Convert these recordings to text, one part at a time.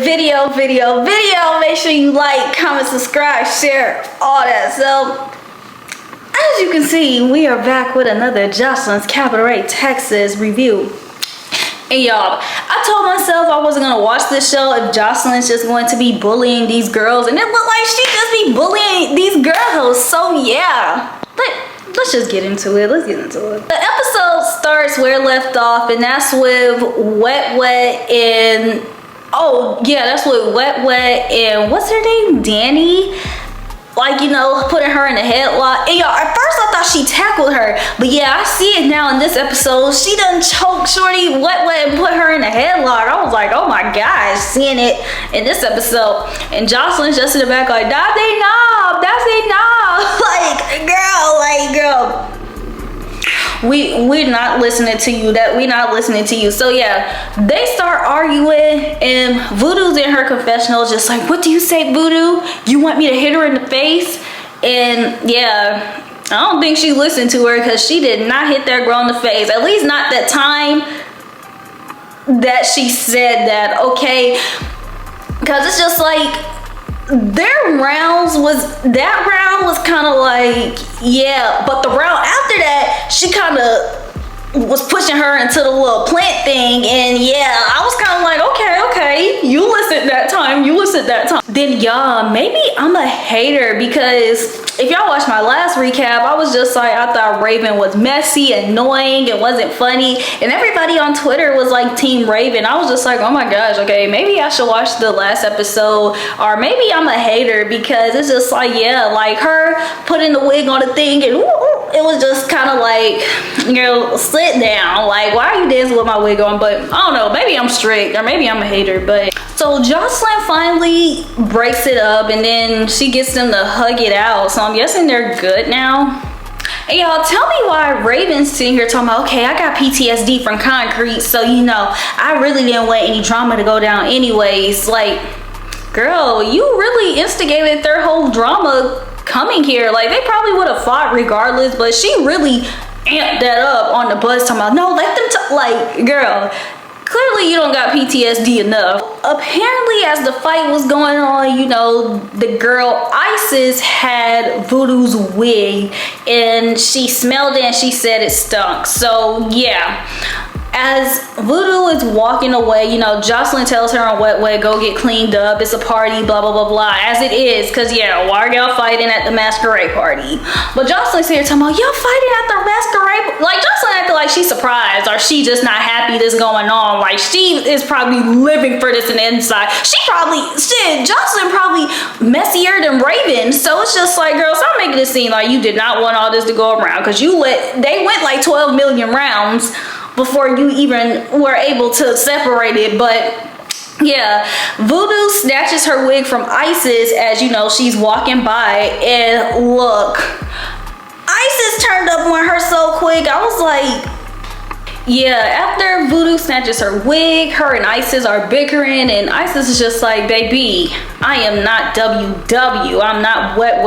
video. Make sure you like, comment, subscribe, share, all that. So as you can see, we are back with another Joseline'S Cabaret Texas review. And y'all, I told myself I wasn't gonna watch this show if Joseline's just going to be bullying these girls, and it looked like she just be bullying these girls. So yeah, let's just get into it. Let's get into it. The episode starts where it left off, and that's with Wet and that's with Wet and what's her name, Danny. Like, you know, putting her in a headlock. And y'all, at first I thought she tackled her. But yeah, I see it now in this episode. She done choked Shorty Wet and put her in a headlock. I was like, oh my gosh, seeing it in this episode. And Joseline's just in the back like, that's a knob. Like, girl. We're not listening to you. We're not listening to you. So yeah, they start arguing, and Voodoo's in her confessional, just like, what do you say, Voodoo? You want me to hit her in the face? And yeah, I don't think she listened to her, because she did not hit that girl in the face. At least not that time that she said that, okay? Because it's just like, that round was kind of like, yeah, but the round after that, she kind of was pushing her into the little plant thing, and yeah, I was kind of like, okay, you listened that time. Then y'all, maybe I'm a hater, because if y'all watched my last recap, I was just like, I thought Raven was messy, annoying, it wasn't funny, and everybody on Twitter was like Team Raven. I was just like, oh my gosh, okay, maybe I should watch the last episode, or maybe I'm a hater, because it's just like, yeah, like her putting the wig on the thing, and it was just kind of like, you know, sit down, like, why are you dancing with my wig on? But I don't know, maybe I'm strict, or maybe I'm a hater. But so Joseline finally breaks it up, and then she gets them to hug it out. So I'm guessing they're good now. And y'all, tell me why Raven's sitting here talking about, okay, I got PTSD from concrete, so you know, I really didn't want any drama to go down anyways. Like, girl, you really instigated their whole drama coming here. Like, they probably would have fought regardless, but she really amped that up on the bus, talking about, no, let them like, girl, clearly you don't got PTSD enough. Apparently, as the fight was going on, you know, the girl Isis had Voodoo's wig, and she smelled it and she said it stunk. So yeah, as Voodoo is walking away, you know, Joseline tells her on Wet, go get cleaned up. It's a party, blah, blah, blah, blah. As it is, because, yeah, why are y'all fighting at the masquerade party? But Joseline's here talking about, y'all fighting at the masquerade? Like, Joseline acting like she's surprised, or she just not happy this going on. Like, she is probably living for this in the inside. Joseline probably messier than Raven. So it's just like, girl, stop making it seem like you did not want all this to go around, because they went like 12 million rounds before you even were able to separate it. But yeah, Voodoo snatches her wig from Isis as, you know, she's walking by, and look, Isis turned up on her so quick. I was like, yeah, after Voodoo snatches her wig, her and Isis are bickering, and Isis is just like, baby, I am not WW, I'm not Wet.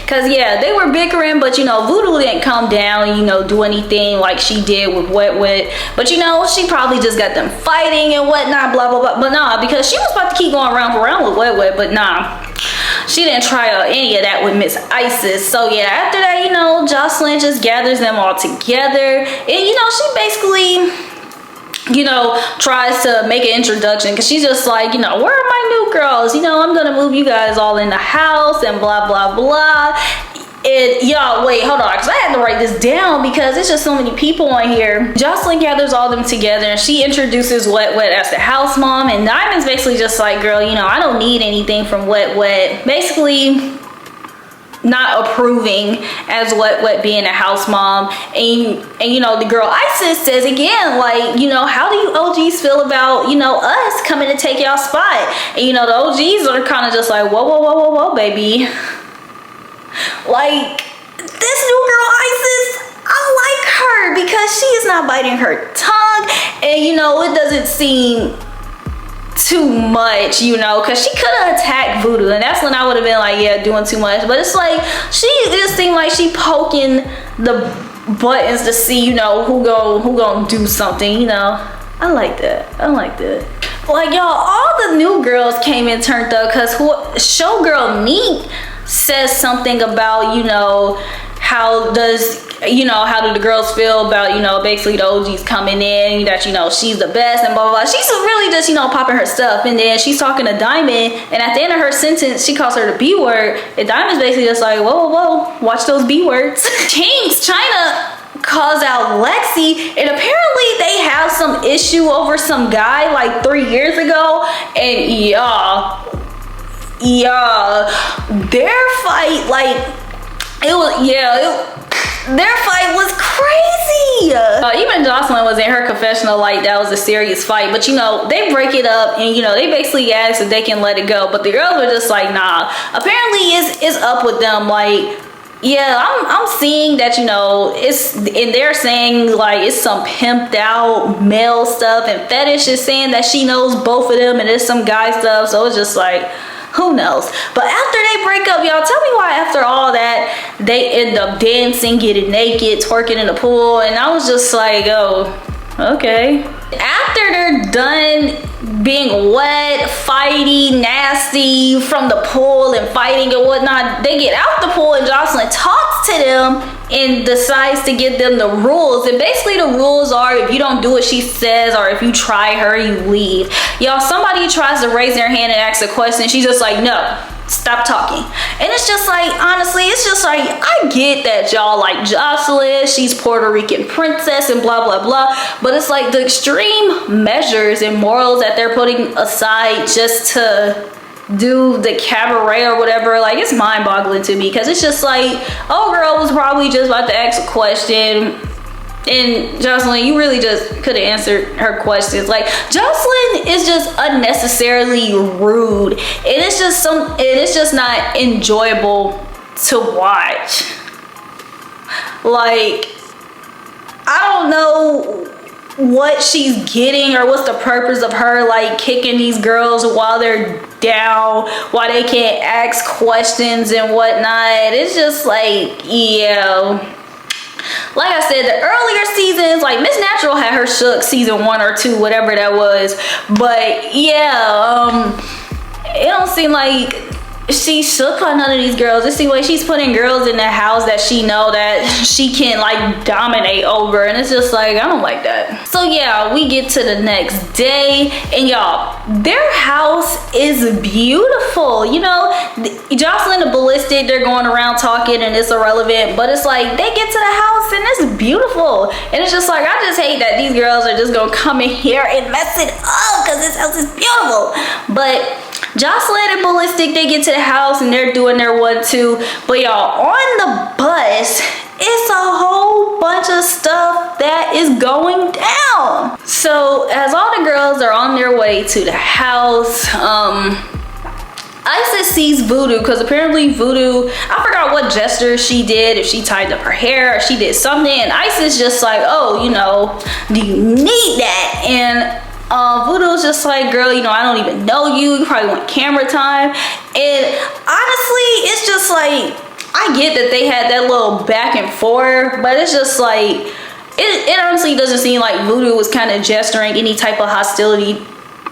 Because yeah, they were bickering, but you know, Voodoo didn't come down and, you know, do anything like she did with Wet. But you know, she probably just got them fighting and whatnot, blah, blah, blah. But nah, because she was about to keep going round for round with Wet, but nah, she didn't try out any of that with Miss Isis. So yeah, after that, you know, Joseline just gathers them all together, and you know, she basically, you know, tries to make an introduction, because she's just like, you know, where are my new girls? You know, I'm gonna move you guys all in the house and blah, blah, blah. And y'all, wait, hold on, because I had to write this down because it's just so many people on here. Joseline gathers all of them together, and she introduces Wet as the house mom, and Diamond's basically just like, girl, you know, I don't need anything from Wet. Basically not approving as Wet being a house mom. And you know, the girl Isis says again, like, you know, how do you OGs feel about, you know, us coming to take y'all spot? And you know, the OGs are kind of just like, whoa, baby. Like, this new girl Isis, I like her because she is not biting her tongue, and you know, it doesn't seem too much, you know, because she could have attacked Voodoo, and that's when I would have been like, yeah, doing too much. But it's like, she just seemed like she poking the buttons to see, you know, who gonna do something, you know. I like that. Like, y'all, all the new girls came and turned up because showgirl Neat says something about, you know, how do the girls feel about, you know, basically the OGs coming in, that, you know, she's the best and blah, blah, blah. She's really just, you know, popping her stuff. And then she's talking to Diamond, and at the end of her sentence, she calls her the B word. And Diamond's basically just like, whoa, whoa, whoa, watch those B words. Chinks, China calls out Lexi, and apparently they have some issue over some guy like 3 years ago. And y'all, their fight, like, their fight was crazy. Even Joseline was in her confessional like that was a serious fight, but you know, they break it up, and you know, they basically ask if they can let it go, but the girls were just like, nah. Apparently it's up with them. Like, yeah, I'm seeing that, you know, and they're saying like it's some pimped out male stuff, and Fetish is saying that she knows both of them and it's some guy stuff. So it's just like, who knows? But after they break up, y'all, tell me why after all that they end up dancing, getting naked, twerking in the pool. And I was just like, oh, okay. After they're done being wet, fighty, nasty from the pool and fighting and whatnot, they get out the pool and Joseline talks to them and decides to give them the rules. And basically the rules are, if you don't do what she says or if you try her, you leave. Y'all, somebody tries to raise their hand and ask a question, she's just like, no, stop talking. And it's just like, honestly, it's just like, I get that y'all like Joseline, she's Puerto Rican princess and blah blah blah, but it's like the extreme measures and morals that they're putting aside just to do the cabaret or whatever, like, it's mind-boggling to me, because it's just like, oh, girl was probably just about to ask a question, and Joseline, you really just could have answered her questions. Like, Joseline is just unnecessarily rude, and it's just not enjoyable to watch. Like, I don't know what she's getting or what's the purpose of her like kicking these girls while they're down, while they can't ask questions and whatnot. It's just like, yeah, like I said, the earlier seasons, like Miss Natural had her shook season 1 or 2, whatever that was, but yeah, it don't seem like she shook on none of these girls. It seems like she's putting girls in the house that she know that she can like dominate over, and it's just like, I don't like that. So yeah, we get to the next day, and y'all, their house is beautiful. You know, Joseline and Ballistic, they're going around talking and it's irrelevant, but it's like they get to the house and it's beautiful, and it's just like, I just hate that these girls are just gonna come in here and mess it up because this house is beautiful. But Joseline and Ballistic, they get to the house and they're doing their 1-2. But y'all, on the bus, it's a whole bunch of stuff that is going down. So as all the girls are on their way to the house, Isis sees Voodoo, because apparently Voodoo, I forgot what gesture she did, if she tied up her hair or she did something, and Isis just like, oh, you know, do you need that? And Voodoo's just like, girl, you know, I don't even know you. You probably want camera time. And honestly, it's just like, I get that they had that little back and forth, but it's just like, it honestly doesn't seem like Voodoo was kind of gesturing any type of hostility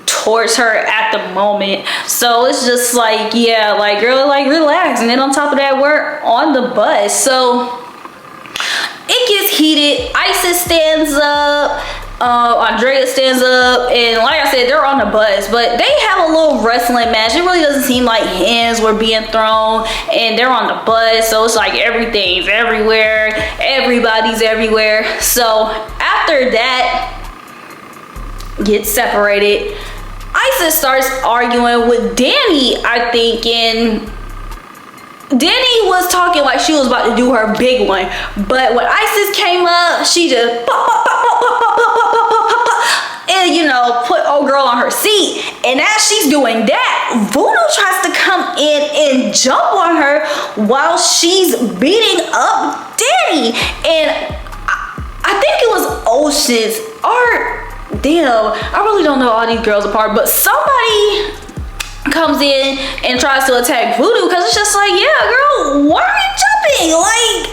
towards her at the moment. So it's just like, yeah, like, girl, like, relax. And then on top of that, we're on the bus. So it gets heated. Isis stands up. Andrea stands up, and like I said, they're on the bus, but they have a little wrestling match. It really doesn't seem like hands were being thrown, and they're on the bus, so it's like everything's everywhere, everybody's everywhere. So after that gets separated, Isis starts arguing with Danny, I think, and Danny was talking like she was about to do her big one, but when Isis came up, she just pop, pop, pop, pop, pop, pop, pop, pop, pop, pop, pop, and you know, put old girl on her seat. And as she's doing that, Voodoo tries to come in and jump on her while she's beating up Danny. And I think it was Ocean's, or damn, I really don't know all these girls apart, but somebody comes in and tries to attack Voodoo, because it's just like, yeah, girl, why are you jumping? Like,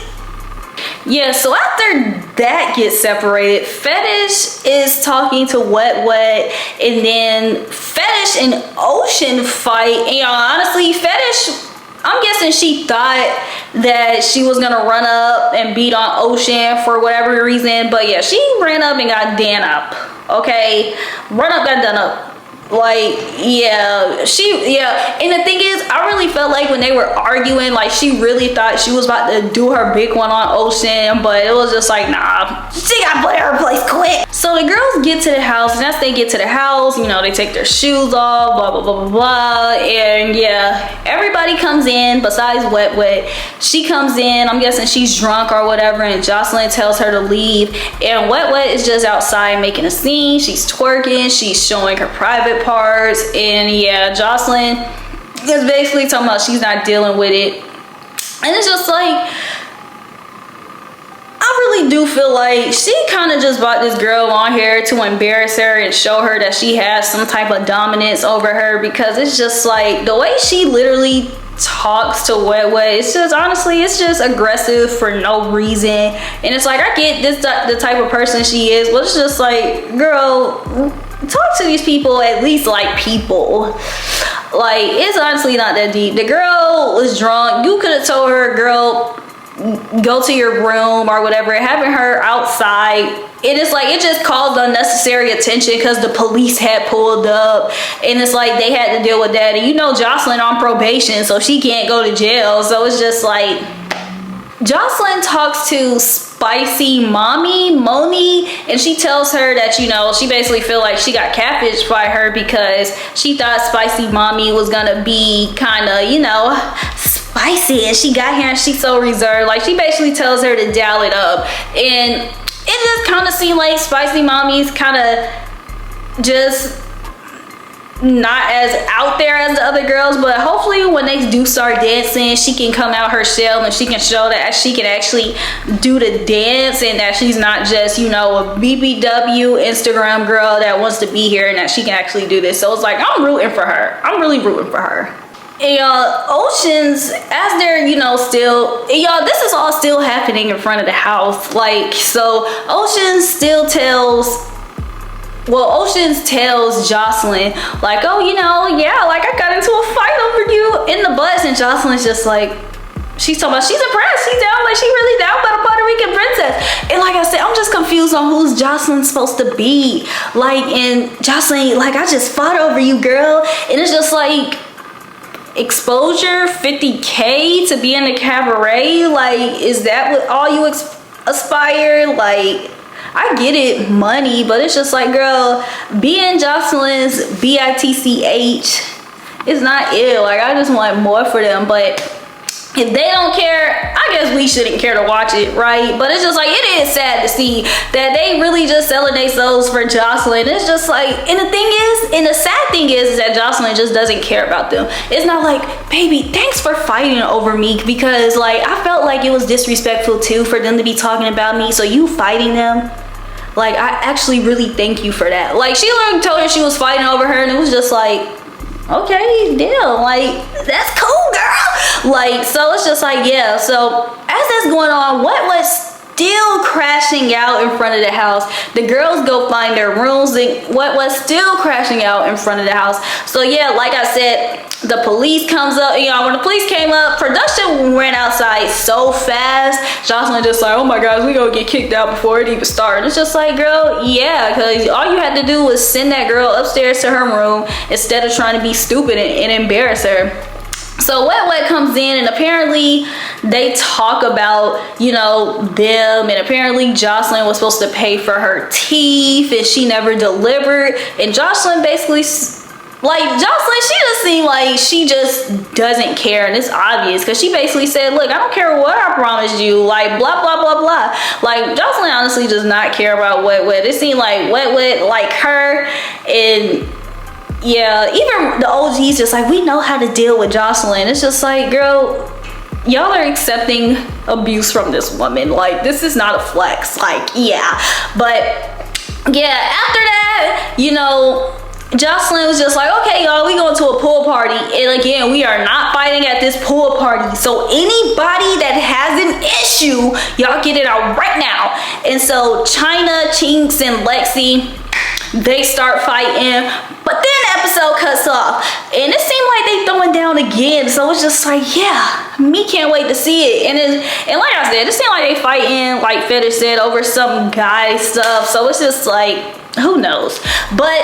yeah, so after that gets separated, Fetish is talking to Wet Wet, and then Fetish and Ocean fight. And y'all, honestly, Fetish, I'm guessing she thought that she was gonna run up and beat on Ocean for whatever reason, but yeah, she ran up and got done up. Okay, run up, got done up. Like, yeah, and the thing is, I really felt like when they were arguing, like, she really thought she was about to do her big one on Ocean, but it was just like, nah, she gotta play her place quick. So the girls get to the house, and as they get to the house, you know, they take their shoes off, blah blah blah blah blah, and yeah, everybody comes in besides Wet Wet. She comes in, I'm guessing she's drunk or whatever, and Joseline tells her to leave, and Wet Wet is just outside making a scene. She's twerking, she's showing her private parts, and yeah, Joseline is basically talking about she's not dealing with it. And it's just like, I really do feel like she kind of just brought this girl on here to embarrass her and show her that she has some type of dominance over her, because it's just like the way she literally talks to Wet Wet, it's just, honestly, it's just aggressive for no reason. And it's like, I get this, the type of person she is, but it's just like, girl, talk to these people at least like people. Like, it's honestly not that deep. The girl was drunk. You could have told her, girl, go to your room or whatever. Having her outside, it is like, it just caused unnecessary attention because the police had pulled up, and it's like they had to deal with that. And you know, Joseline on probation, so she can't go to jail. So it's just like, Joseline talks to Spicy Moni, and she tells her that, you know, she basically feel like she got catfished by her because she thought Spicy Mommy was gonna be kind of, you know, spicy, and she got here and she's so reserved. Like, she basically tells her to dial it up, and it just kind of seemed like Spicy Mommy's kind of just not as out there as the other girls. But hopefully when they do start dancing, she can come out her shell and she can show that she can actually do the dance, and that she's not just, you know, a BBW Instagram girl that wants to be here, and that she can actually do this. So it's like, I'm rooting for her. I'm really rooting for her. And Ocean's, as they're, you know, still, y'all, this is all still happening in front of the house. Like, so Ocean still tells, well, Ocean tells Joseline, like, oh, you know, yeah, like, I got into a fight over you in the bus. And Joseline's just like, she's talking about, she's impressed, she's down, like, she really down by the Puerto Rican princess. And like I said, I'm just confused on who's Joseline supposed to be. Like, and Joseline, like, I just fought over you, girl. And it's just like, exposure, 50K to be in the cabaret, like, is that what all you aspire? Like, I get it, money, but it's just like, girl, being Joseline's BITCH is not ill. Like, I just want more for them. But if they don't care, I guess we shouldn't care to watch it, right? But it's just like, it is sad to see that they really just selling their souls for Joseline. It's just like, and the thing is, and the sad thing is that Joseline just doesn't care about them. It's not like, baby, thanks for fighting over me, because like, I felt like it was disrespectful too for them to be talking about me, so you fighting them. Like, I actually really thank you for that. Like, she literally told her she was fighting over her, and it was just like, okay, damn, like, that's cool, girl. Like, so it's just like, yeah. So as that's going on, what was still crashing out in front of the house? The girls go find their rooms, and what was still crashing out in front of the house. So yeah, like I said, the police comes up. You know, when the police came up, production ran outside so fast. Joseline just like, oh my gosh, we gonna get kicked out before it even started. It's just like, girl, yeah, because all you had to do was send that girl upstairs to her room instead of trying to be stupid and embarrass her. So Wet Wet comes in, and apparently they talk about, you know, them, and apparently Joseline was supposed to pay for her teeth and she never delivered. And Joseline basically, like, Joseline, she just seemed like she just doesn't care, and it's obvious, because she basically said, look, I don't care what I promised you, like, blah blah blah blah. Like, Joseline honestly does not care about Wet Wet. It seemed like Wet Wet like her, and yeah, even the OGs just like, we know how to deal with Joseline. It's just like, girl, y'all are accepting abuse from this woman. Like, this is not a flex. Like, yeah. But yeah, after that, you know, Jocelyn was just like, okay, y'all, we going to a pool party. And again, we are not fighting at this pool party. So anybody that has an issue, y'all get it out right now. And so China, Chinks, and Lexi, they start fighting. But then the episode cuts off. And it seemed like they throwing down again. So it's just like, yeah, me can't wait to see it. And like I said, it seemed like they fighting, like Fetish said, over some guy stuff. So it's just like, who knows? But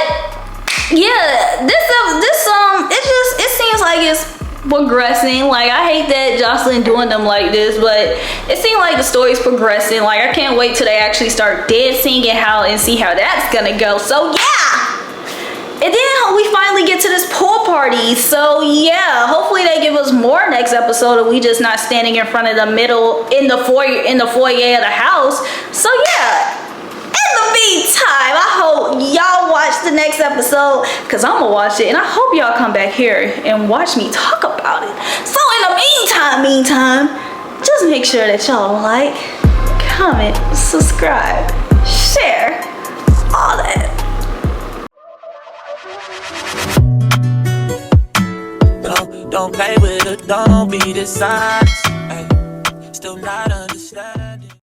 yeah, it seems like it's progressing. Like, I hate that Jocelyn doing them like this, but it seems like the story's progressing. Like, I can't wait till they actually start dancing and see how that's gonna go. So yeah. And then we finally get to this pool party. So yeah, hopefully they give us more next episode and we just not standing in front of the middle in the foyer of the house. So yeah. In the meantime, I hope y'all watch the next episode, because I'm gonna watch it, and I hope y'all come back here and watch me talk about it. So in the meantime, just make sure that y'all like, comment, subscribe, share, all that. Don't play with it, don't be dishonest. Ay, still not understanding.